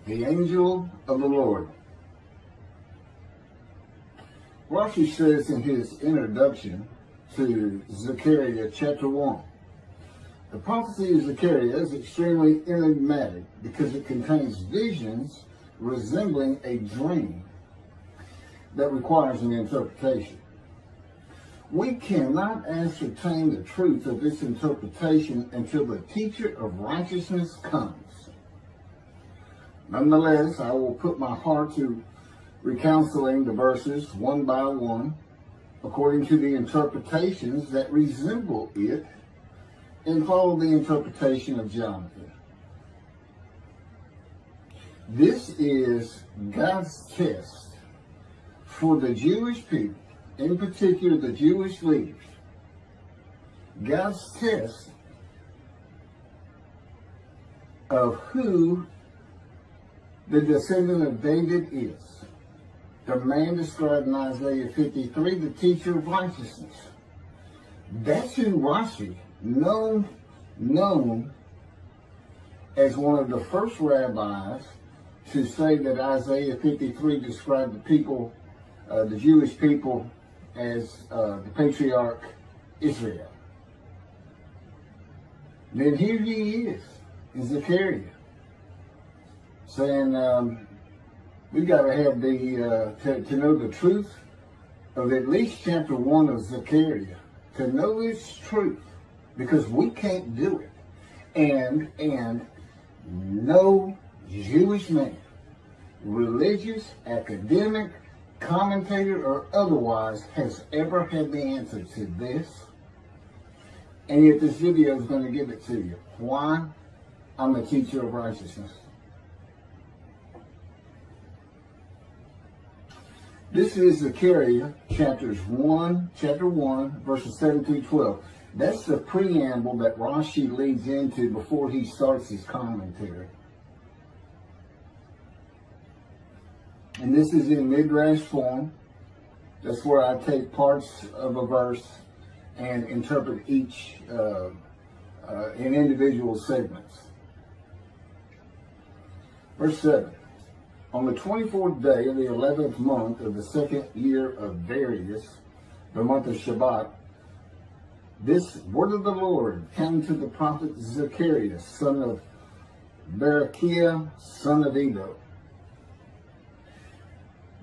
The angel of the Lord. Rashi says in his introduction to Zechariah chapter 1, the prophecy of Zechariah is extremely enigmatic because it contains visions resembling a dream that requires an interpretation. We cannot ascertain the truth of this interpretation until the teacher of righteousness comes. Nonetheless, I will put my heart to recounseling the verses one by one, according to the interpretations that resemble it, and follow the interpretation of Jonathan. This is God's test for the Jewish people, in particular the Jewish leaders. God's test of who the descendant of David is. The man described in Isaiah 53, the teacher of righteousness. That's who Rashi, known as one of the first rabbis to say that Isaiah 53 described the people, the Jewish people, as the patriarch Israel. Then here he is in Zechariah, saying we got to have the to know the truth of at least chapter 1 of Zechariah, to know its truth, because we can't do it, and no Jewish man, religious, academic, commentator, or otherwise, has ever had the answer to this. And yet this video is going to give it to you. Why? I'm a teacher of righteousness. This is Zechariah chapter 1, verses 7 through 12. That's the preamble that Rashi leads into before he starts his commentary. And this is in midrash form. That's where I take parts of a verse and interpret each in individual segments. Verse 7. On the 24th day of the 11th month of the second year of Darius, the month of Shabbat, this word of the Lord came to the prophet Zechariah, son of Berechiah, son of Edo.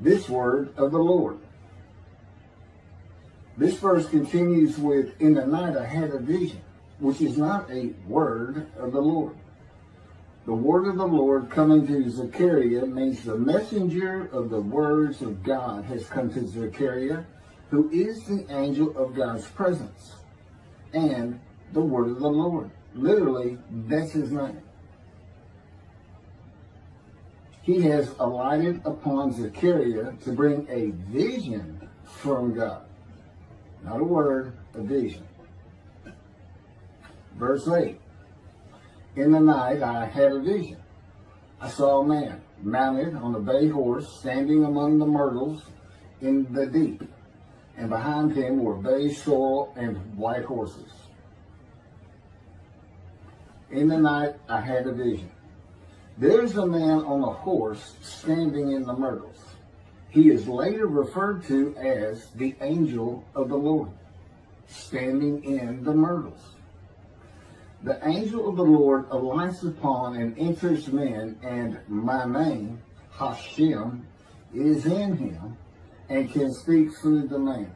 This word of the Lord. This verse continues with, in the night I had a vision, which is not a word of the Lord. The word of the Lord coming to Zechariah means the messenger of the words of God has come to Zechariah, who is the angel of God's presence, and the word of the Lord. Literally, that's his name. He has alighted upon Zechariah to bring a vision from God. Not a word, a vision. Verse 8. In the night I had a vision. I saw a man mounted on a bay horse standing among the myrtles in the deep, and behind him were bay, sorrel, and white horses. In the night I had a vision. There's a man on a horse standing in the myrtles. He is later referred to as the angel of the Lord, standing in the myrtles. The angel of the Lord alights upon and enters men, and my name, Hashem, is in him and can speak through the man.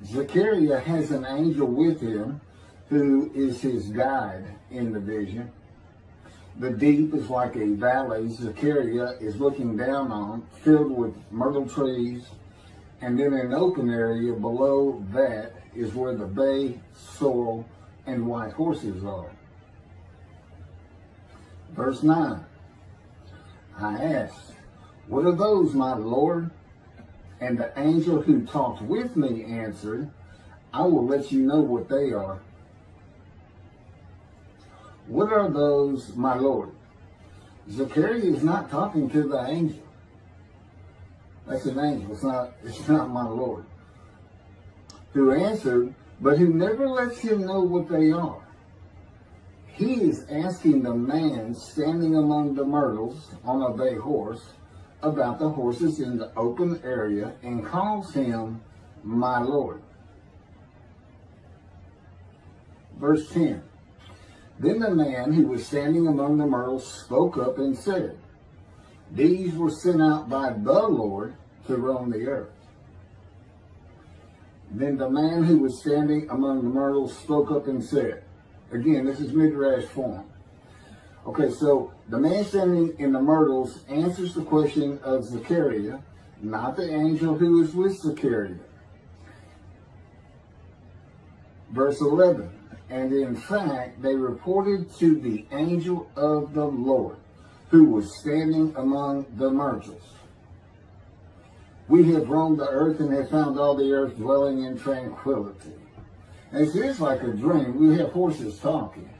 Zechariah has an angel with him who is his guide in the vision. The deep is like a valley Zechariah is looking down on, filled with myrtle trees, and then an open area below that is where the bay, sorrel, and white horses are. Verse 9. I asked, what are those, my Lord? And the angel who talked with me answered, I will let you know what they are. What are those, my Lord? Zechariah is not talking to the angel. That's an angel. It's not my Lord. Who answered, but who never lets him know what they are. he is asking the man standing among the myrtles on a bay horse about the horses in the open area and calls him my Lord. Verse 10. Then the man who was standing among the myrtles spoke up and said, these were sent out by the Lord to roam the earth. Then the man who was standing among the myrtles spoke up and said, again, this is midrash form. Okay, so the man standing in the myrtles answers the question of Zechariah, not the angel who is with Zechariah. Verse 11, and in fact, they reported to the angel of the Lord, who was standing among the myrtles. We have roamed the earth and have found all the earth dwelling in tranquility. And it is like a dream. We have horses talking.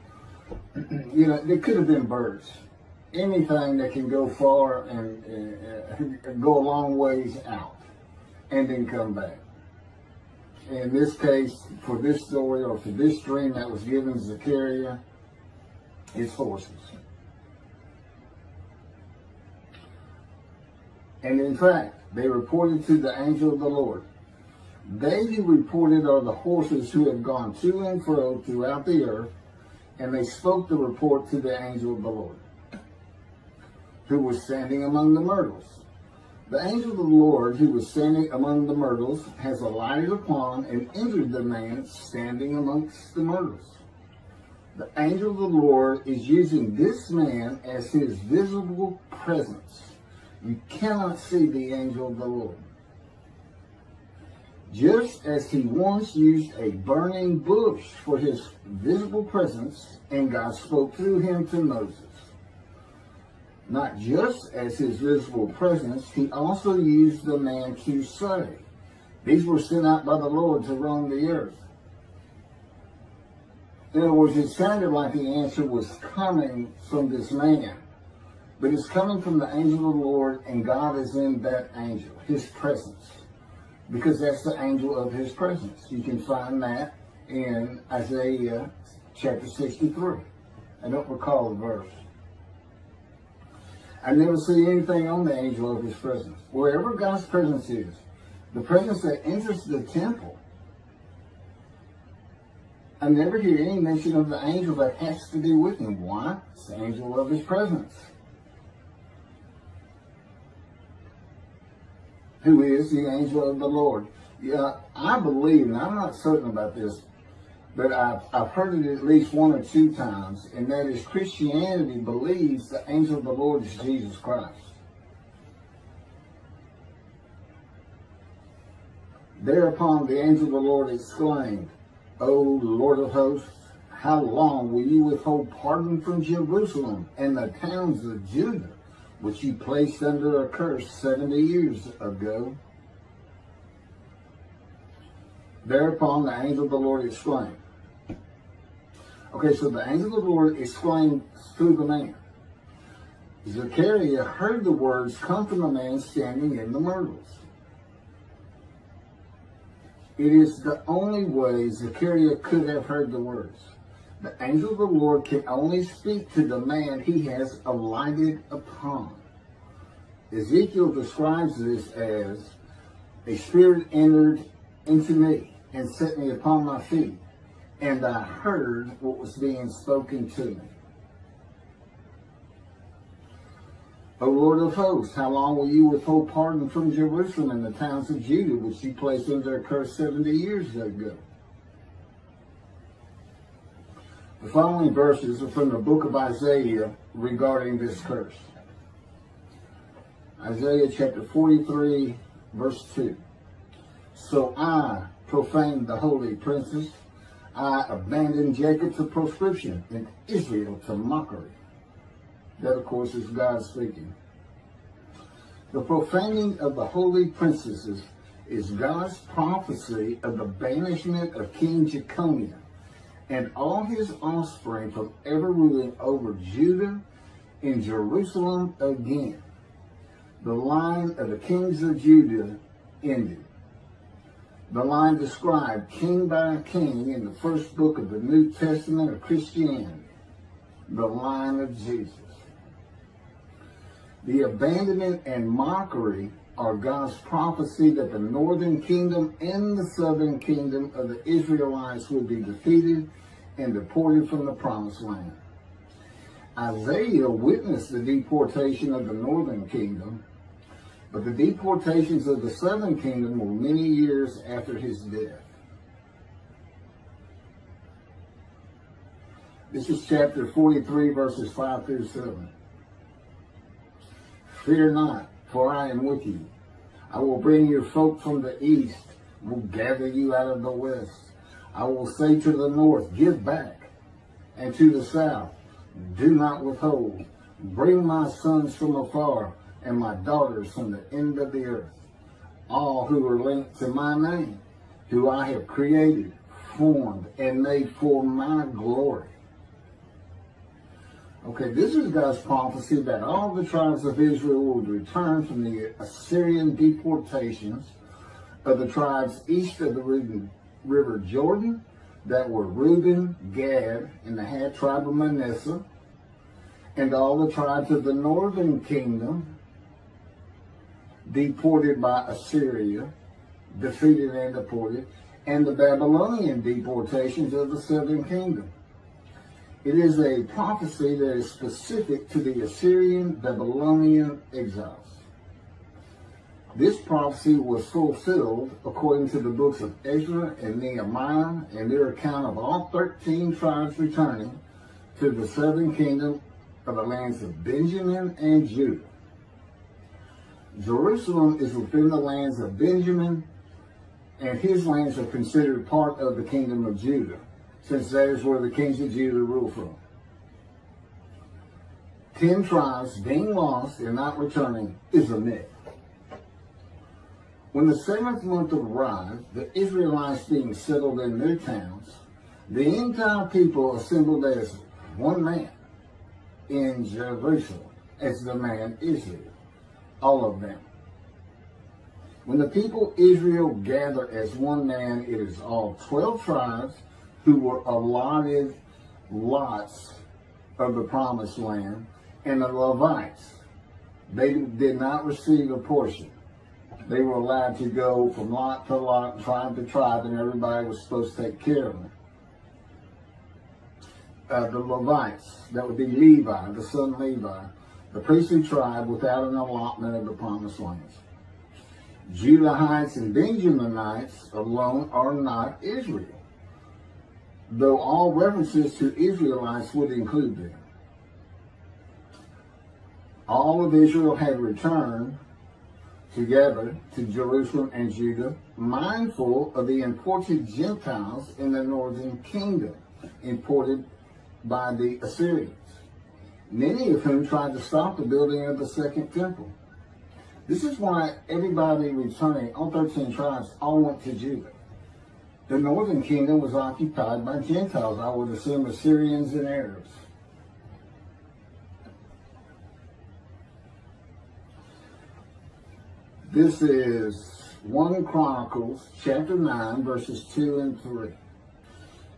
You know, they could have been birds. Anything that can go far and go a long ways out and then come back. In this case, for this story or for this dream that was given to Zechariah, it's horses. And in fact, they reported to the angel of the Lord. They who reported are the horses who have gone to and fro throughout the earth, and they spoke the report to the angel of the Lord, who was standing among the myrtles. The angel of the Lord, who was standing among the myrtles, has alighted upon and entered the man standing amongst the myrtles. The angel of the Lord is using this man as his visible presence. You cannot see the angel of the Lord. Just as he once used a burning bush for his visible presence, and God spoke through him to Moses. Not just as his visible presence, he also used the man to say, these were sent out by the Lord to roam the earth. In other words, it sounded like the answer was coming from this man. But it's coming from the angel of the Lord, and God is in that angel, his presence. Because that's the angel of his presence. You can find that in Isaiah chapter 63. I don't recall the verse. I never see anything on the angel of his presence. Wherever God's presence is, the presence that enters the temple, I never hear any mention of the angel that has to be with him. Why? It's the angel of his presence. Who is the angel of the Lord. Yeah, I believe, and I'm not certain about this, but I've heard it at least one or two times, and that is Christianity believes the angel of the Lord is Jesus Christ. Thereupon the angel of the Lord exclaimed, O Lord of hosts, how long will you withhold pardon from Jerusalem and the towns of Judah, which you placed under a curse 70 years ago? Thereupon the angel of the Lord exclaimed. Okay, so the angel of the Lord exclaimed through the man. Zechariah heard the words come from the man standing in the myrtles. It is the only way Zechariah could have heard the words. The angel of the Lord can only speak to the man he has alighted upon. Ezekiel describes this as, a spirit entered into me and set me upon my feet, and I heard what was being spoken to me. O Lord of hosts, how long will you withhold pardon from Jerusalem and the towns of Judah, which you placed under a curse 70 years ago? The following verses are from the book of Isaiah regarding this curse. Isaiah chapter 43, verse 2. So I profaned the holy princes. I abandoned Jacob to proscription and Israel to mockery. That, of course, is God speaking. The profaning of the holy princesses is God's prophecy of the banishment of King Jeconiah and all his offspring from ever ruling over Judah and Jerusalem again. The line of the kings of Judah ended. The line described king by king in the first book of the New Testament of Christianity. the line of Jesus. The abandonment and mockery are God's prophecy that the northern kingdom and the southern kingdom of the Israelites will be defeated and deported from the promised land. Isaiah witnessed the deportation of the northern kingdom, but the deportations of the southern kingdom were many years after his death. This is chapter 43, verses 5 through 7. Fear not, for I am with you. I will bring your folk from the east, will gather you out of the west. I will say to the north, give back, and to the south, do not withhold. Bring my sons from afar, and my daughters from the end of the earth. All who are linked to my name, who I have created, formed, and made for my glory. Okay, this is God's prophecy that all the tribes of Israel will return from the Assyrian deportations of the tribes east of the river Jordan that were Reuben, Gad, and the half tribe of Manasseh, and all the tribes of the northern kingdom deported by Assyria, defeated and deported, and the Babylonian deportations of the southern kingdom. It is a prophecy that is specific to the Assyrian Babylonian exiles. This prophecy was fulfilled according to the books of Ezra and Nehemiah and their account of all 13 tribes returning to the southern kingdom of the lands of Benjamin and Judah. Jerusalem is within the lands of Benjamin, and his lands are considered part of the kingdom of Judah, since that is where the kings of Judah rule from. 10 tribes being lost and not returning is a myth. When the 7th month arrived, the Israelites being settled in their towns, the entire people assembled as one man in Jerusalem, as the man Israel, all of them. When the people Israel gather as one man, it is all 12 tribes who were allotted lots of the promised land, and the Levites. They did not receive a portion. They were allowed to go from lot to lot, tribe to tribe, and everybody was supposed to take care of them. The Levites, that would be Levi, the son of Levi, the priestly tribe without an allotment of the promised lands. Judahites and Benjaminites alone are not Israel, though all references to Israelites would include them. All of Israel had returned together to Jerusalem and Judah, mindful of the imported Gentiles in the northern kingdom, imported by the Assyrians, many of whom tried to stop the building of the second temple. This is why everybody returning, all 13 tribes, all went to Judah. The northern kingdom was occupied by Gentiles, I would assume Assyrians and Arabs. This is 1 Chronicles chapter 9, verses 2 and 3.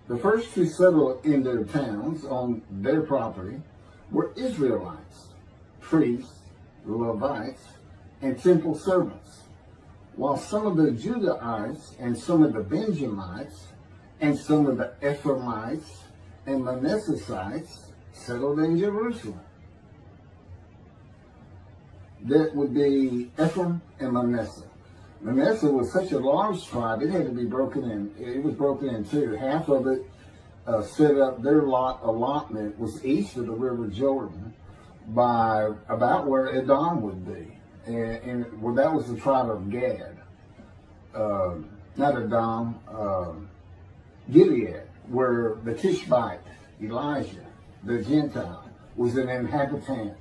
The first to settle in their towns on their property were Israelites, priests, Levites, and temple servants, while some of the Judahites and some of the Benjamites and some of the Ephraimites and Manassesites settled in Jerusalem. That would be Ephraim and Manasseh. Manasseh was such a large tribe, it had to be broken in. It was broken in two. Half of it set up, their allotment was east of the river Jordan by about where Edom would be. And well, that was the tribe of Gad. Not Edom, Gilead, where the Tishbite, Elijah, the Gentile, was an inhabitant.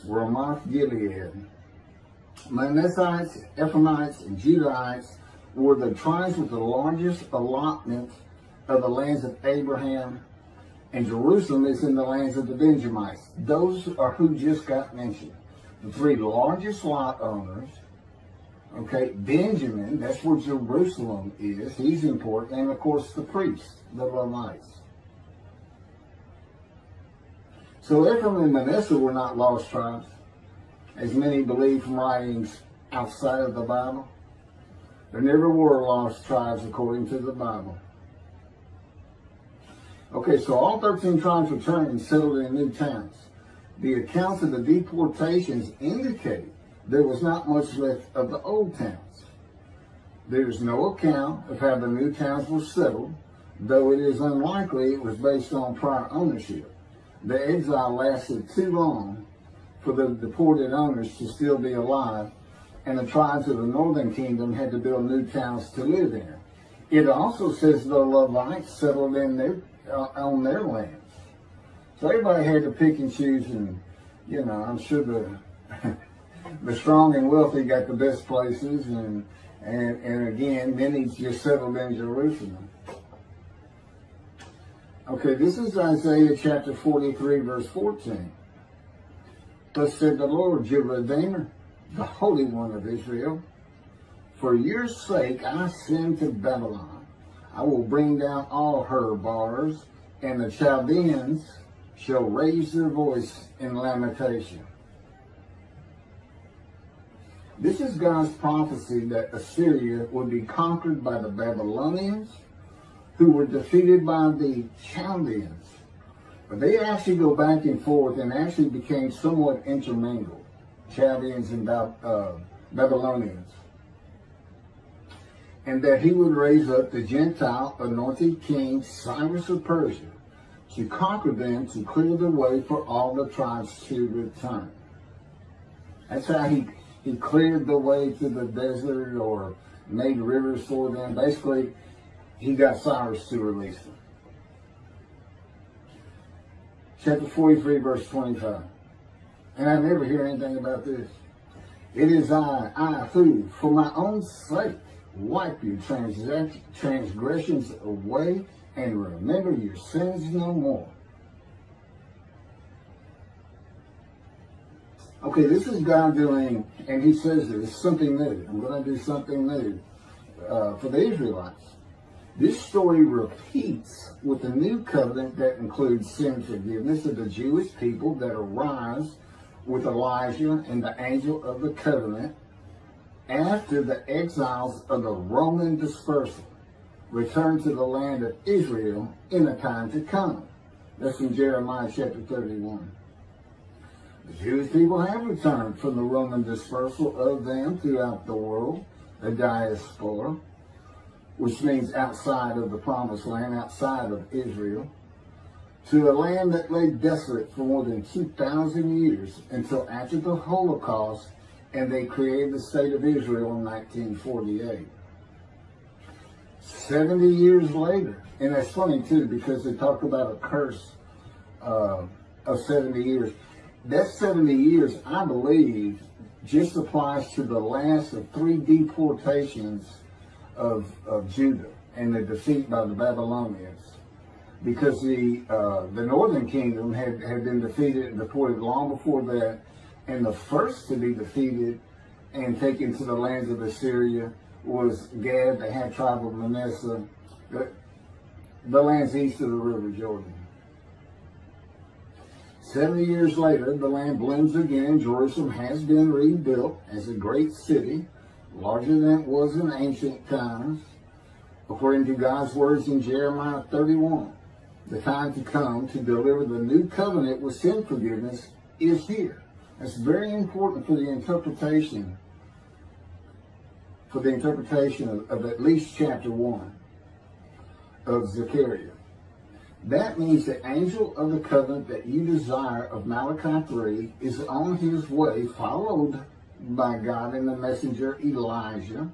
Ramoth Gilead. Manassites, Ephraimites, and Judahites were the tribes with the largest allotment of the lands of Abraham, and Jerusalem is in the lands of the Benjamites. Those are who just got mentioned. The 3 largest lot owners. Okay, Benjamin, that's where Jerusalem is. He's important. And of course the priests, the Levites. So Ephraim and Manasseh were not lost tribes, as many believe from writings outside of the Bible. There never were lost tribes according to the Bible. Okay, so all 13 tribes returned and settled in new towns. The accounts of the deportations indicate there was not much left of the old towns. There is no account of how the new towns were settled, though it is unlikely it was based on prior ownership. The exile lasted too long for the deported owners to still be alive, and the tribes of the northern kingdom had to build new towns to live in. It also says the Levites settled in on their lands. So everybody had to pick and choose, and I'm sure the strong and wealthy got the best places, and again, many just settled in Jerusalem. Okay, this is Isaiah chapter 43, verse 14. Thus said the Lord, your Redeemer, the Holy One of Israel, for your sake I send to Babylon. I will bring down all her bars, and the Chaldeans shall raise their voice in lamentation. This is God's prophecy that Assyria would be conquered by the Babylonians, who were defeated by the Chaldeans. But they actually go back and forth and actually became somewhat intermingled, Chaldeans and Babylonians. And that he would raise up the Gentile anointed king Cyrus of Persia to conquer them, to clear the way for all the tribes to return. That's how he cleared the way to the desert, or made rivers for them. Basically, he got Cyrus to release them. Chapter 43, verse 25. And I never hear anything about this. It is I who, for my own sake, wipe your transgressions away and remember your sins no more. Okay, this is God doing, and he says there's something new. I'm going to do something new for the Israelites. This story repeats with the new covenant that includes sin forgiveness of the Jewish people that arise with Elijah and the angel of the covenant after the exiles of the Roman dispersal return to the land of Israel in a time to come. That's in Jeremiah chapter 31. The Jewish people have returned from the Roman dispersal of them throughout the world, a diaspora, which means outside of the promised land, outside of Israel, to a land that lay desolate for more than 2,000 years until after the Holocaust, and they created the state of Israel in 1948. 70 years later, and that's funny too, because they talk about a curse of 70 years. That 70 years, I believe, just applies to the last of 3 deportations of Judah and the defeat by the Babylonians, because the northern kingdom had been defeated and deported long before that, and the first to be defeated and taken to the lands of Assyria was Gad, the half tribe of Manasseh, the lands east of the river Jordan. 70 years later, the land blooms again. Jerusalem has been rebuilt as a great city, larger than it was in ancient times. According to God's words in Jeremiah 31, the time to come to deliver the new covenant with sin forgiveness is here. That's very important for the interpretation of at least chapter 1 of Zechariah. That means the angel of the covenant that you desire of Malachi 3 is on his way, followed by God and the messenger Elijah.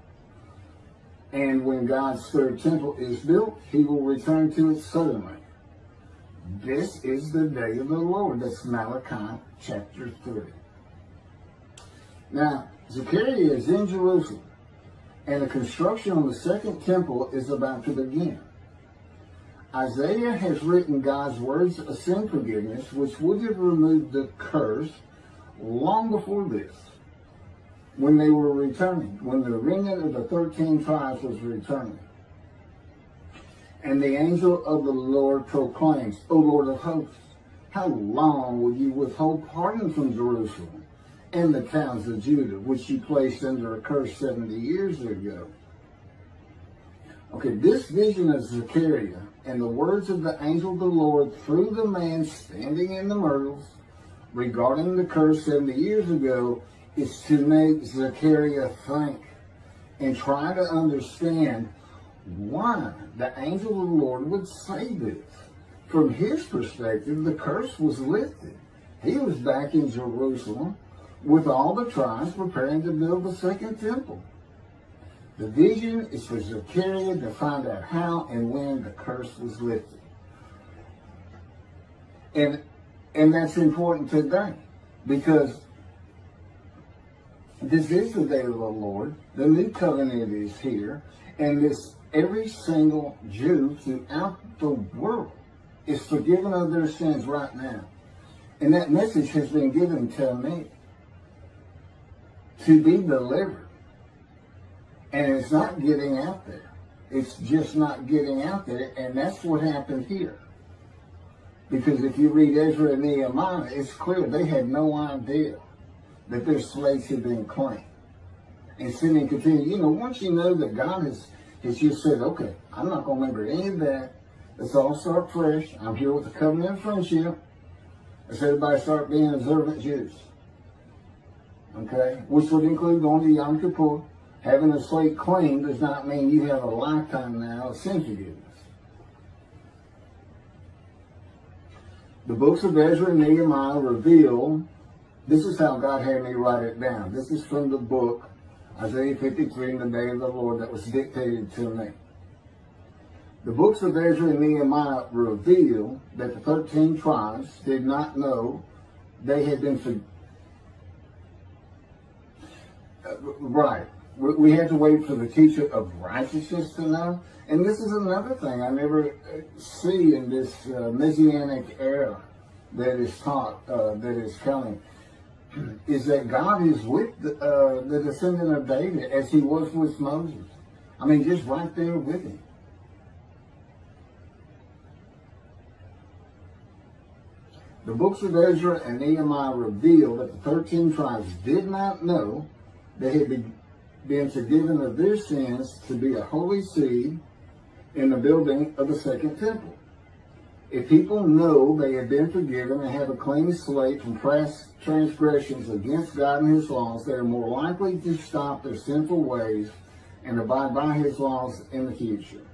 And when God's third temple is built, he will return to it suddenly. This is the day of the Lord. That's Malachi chapter 3. Now, Zechariah is in Jerusalem, and the construction on the second temple is about to begin. Isaiah has written God's words of sin forgiveness, which would have removed the curse long before this, when they were returning, when the remnant of the 13 tribes was returning. And the angel of the Lord proclaims, O Lord of hosts, how long will you withhold pardon from Jerusalem and the towns of Judah, which you placed under a curse 70 years ago? Okay, this vision of Zechariah and the words of the angel of the Lord through the man standing in the myrtles regarding the curse 70 years ago is to make Zechariah think and try to understand why the angel of the Lord would say this. From his perspective, the curse was lifted. He was back in Jerusalem with all the tribes preparing to build the second temple. The vision is for Zechariah to find out how and when the curse was lifted. And that's important today, because this is the day of the Lord. The new covenant is here, and every single Jew throughout the world is forgiven of their sins right now. And that message has been given to me to be delivered. And it's not getting out there. It's just not getting out there, and that's what happened here. Because if you read Ezra and Nehemiah, it's clear they had no idea that their slaves had been claimed. And Simeon continued, once you know that God has just said, okay, I'm not going to remember any of that. Let's all start fresh. I'm here with the covenant of friendship. Let's everybody start being observant Jews. Okay? Which would include going to Yom Kippur. Having a slate claimed does not mean you have a lifetime now of sin forgiveness. The books of Ezra and Nehemiah reveal, this is how God had me write it down. This is from the book, Isaiah 53, in the day of the Lord, that was dictated to me. The books of Ezra and Nehemiah reveal that the 13 tribes did not know they had been right. We had to wait for the teacher of righteousness to know. And this is another thing I never see in this Messianic era that is taught, that is coming, is that God is with the descendant of David as he was with Moses. I mean, just right there with him. The books of Ezra and Nehemiah reveal that the 13 tribes did not know they had been forgiven of their sins to be a holy seed in the building of the second temple. If people know they have been forgiven and have a clean slate from past transgressions against God and his laws, they are more likely to stop their sinful ways and abide by his laws in the future.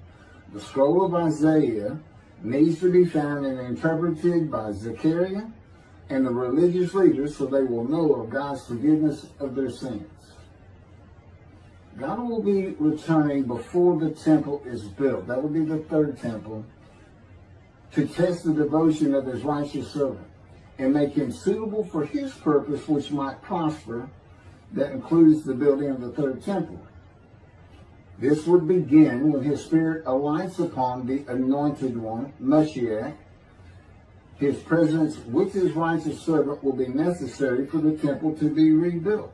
The scroll of Isaiah needs to be found and interpreted by Zechariah and the religious leaders so they will know of God's forgiveness of their sins. God will be returning before the temple is built. That will be the third temple, to test the devotion of his righteous servant and make him suitable for his purpose, which might prosper. That includes the building of the third temple. This would begin when his spirit alights upon the anointed one, Moshiach. His presence with his righteous servant will be necessary for the temple to be rebuilt.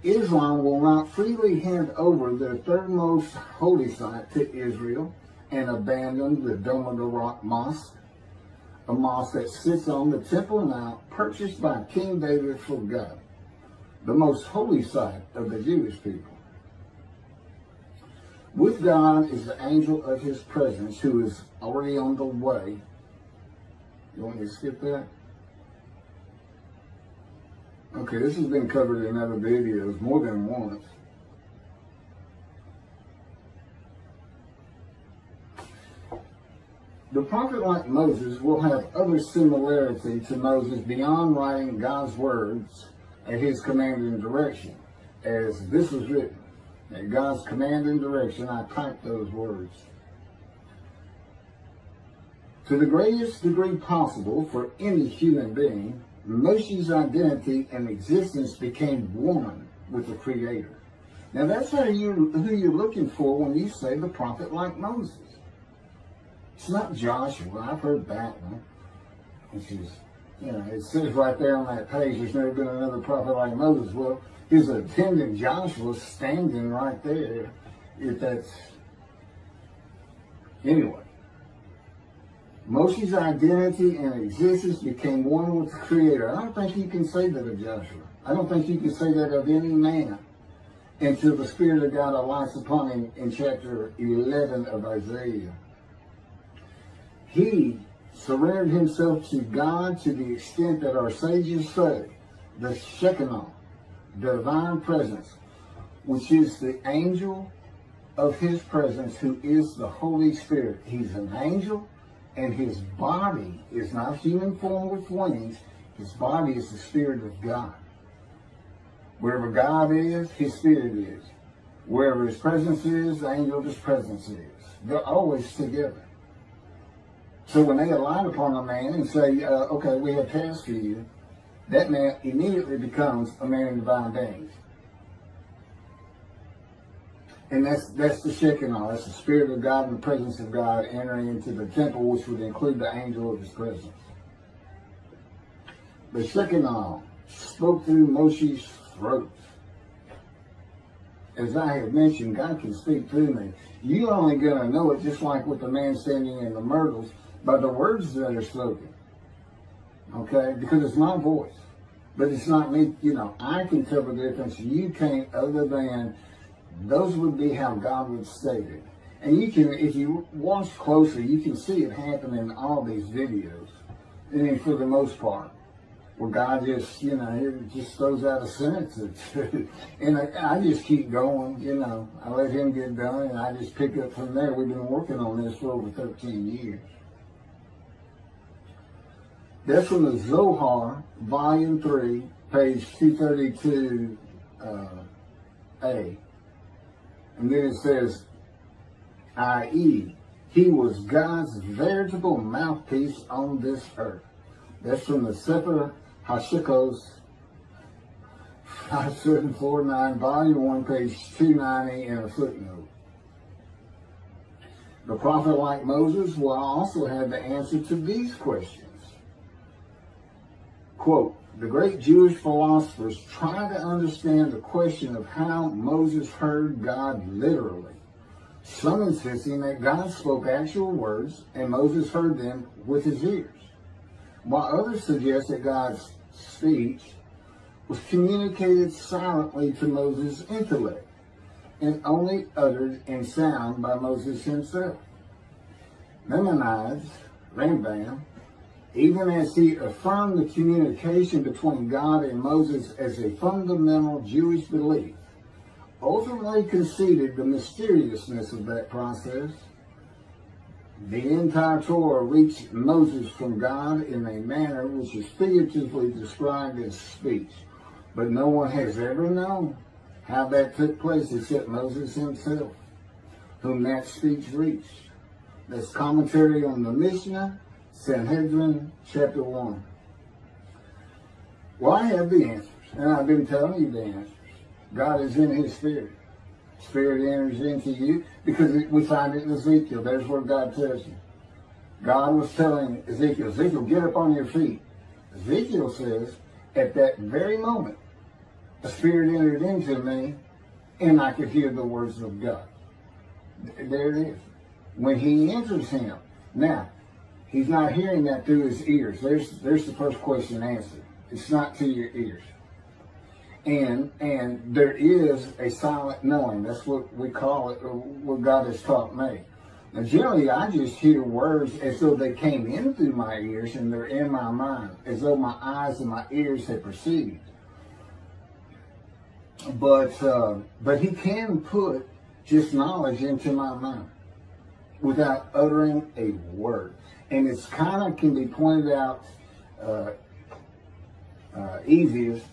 Islam will not freely hand over their third most holy site to Israel and abandon the Dome of the Rock Mosque, a mosque that sits on the Temple Mount, purchased by King David for God, the most holy site of the Jewish people. With God is the angel of his presence, who is already on the way. You want me to skip that? Okay, this has been covered in other videos more than once. The prophet like Moses will have other similarity to Moses beyond writing God's words at his command and direction. As this was written, at God's command and direction, I typed those words. To the greatest degree possible for any human being, Moshe's identity and existence became one with the Creator. Now that's who you're looking for when you say the prophet like Moses. It's not Joshua. I've heard that one. Which is, it says right there on that page, there's never been another prophet like Moses. Well, his attendant Joshua standing right there. If that's... Anyway. Moshe's identity and existence became one with the Creator. I don't think you can say that of Joshua. I don't think you can say that of any man until the Spirit of God alights upon him in chapter 11 of Isaiah. He surrendered himself to God to the extent that our sages say the Shekinah, the divine presence, which is the angel of his presence, who is the Holy Spirit. He's an angel, and his body is not human form with wings. His body is the Spirit of God. Wherever God is, his Spirit is. Wherever his presence is, the angel of his presence is. They're always together. So when they alight upon a man and say, okay, we have tasks for you, that man immediately becomes a man in divine beings. And that's the Shekinah. That's the Spirit of God and the presence of God entering into the temple, which would include the angel of his presence. The Shekinah spoke through Moshe's throat. As I have mentioned, God can speak through me. You're only going to know it, just like with the man standing in the myrtles, by the words that are spoken. Okay? Because it's my voice. But it's not me. I can tell the difference. You can't, other than those would be how God would state it. And you can, if you watch closely, you can see it happen in all these videos. I mean, for the most part. Where God just, it just throws out a sentence or two. And I just keep going, I let him get done, and I just pick up from there. We've been working on this for over 13 years. That's from the Zohar, Volume 3, page 232A. And then it says, i.e., he was God's veritable mouthpiece on this earth. That's from the Sefer Hashikos, 5749, Volume 1, page 290, and a footnote. The prophet, like Moses, will also have the answer to these questions. Quote, the great Jewish philosophers try to understand the question of how Moses heard God literally. Some insisting that God spoke actual words and Moses heard them with his ears, while others suggest that God's speech was communicated silently to Moses' intellect and only uttered in sound by Moses himself. Maimonides, Rambam, even as he affirmed the communication between God and Moses as a fundamental Jewish belief, ultimately conceded the mysteriousness of that process. The entire Torah reached Moses from God in a manner which is figuratively described as speech, but no one has ever known how that took place except Moses himself, whom that speech reached. That's commentary on the Mishnah, Sanhedrin, chapter 1. Well, I have the answers, and I've been telling you the answers. God is in his Spirit. Spirit enters into you, because we find it in Ezekiel. There's where God tells you. God was telling Ezekiel, get up on your feet. Ezekiel says, at that very moment, the Spirit entered into me, and I could hear the words of God. There it is. When he enters him. Now, he's not hearing that through his ears. There's the first question answered. It's not to your ears. And there is a silent knowing. That's what we call it, or what God has taught me. Now, generally, I just hear words as though they came in through my ears and they're in my mind, as though my eyes and my ears have perceived. But he can put just knowledge into my mind without uttering a word. And it's kind of can be pointed out easiest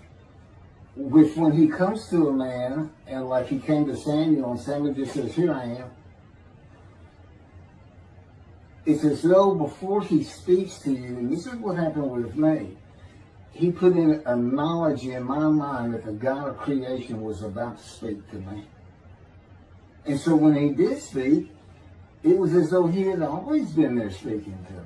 with when he comes to a man, and like he came to Samuel, and Samuel just says, here I am. It's as though before he speaks to you, and this is what happened with me, he put in a knowledge in my mind that the God of creation was about to speak to me. And so when he did speak, it was as though he had always been there speaking to me.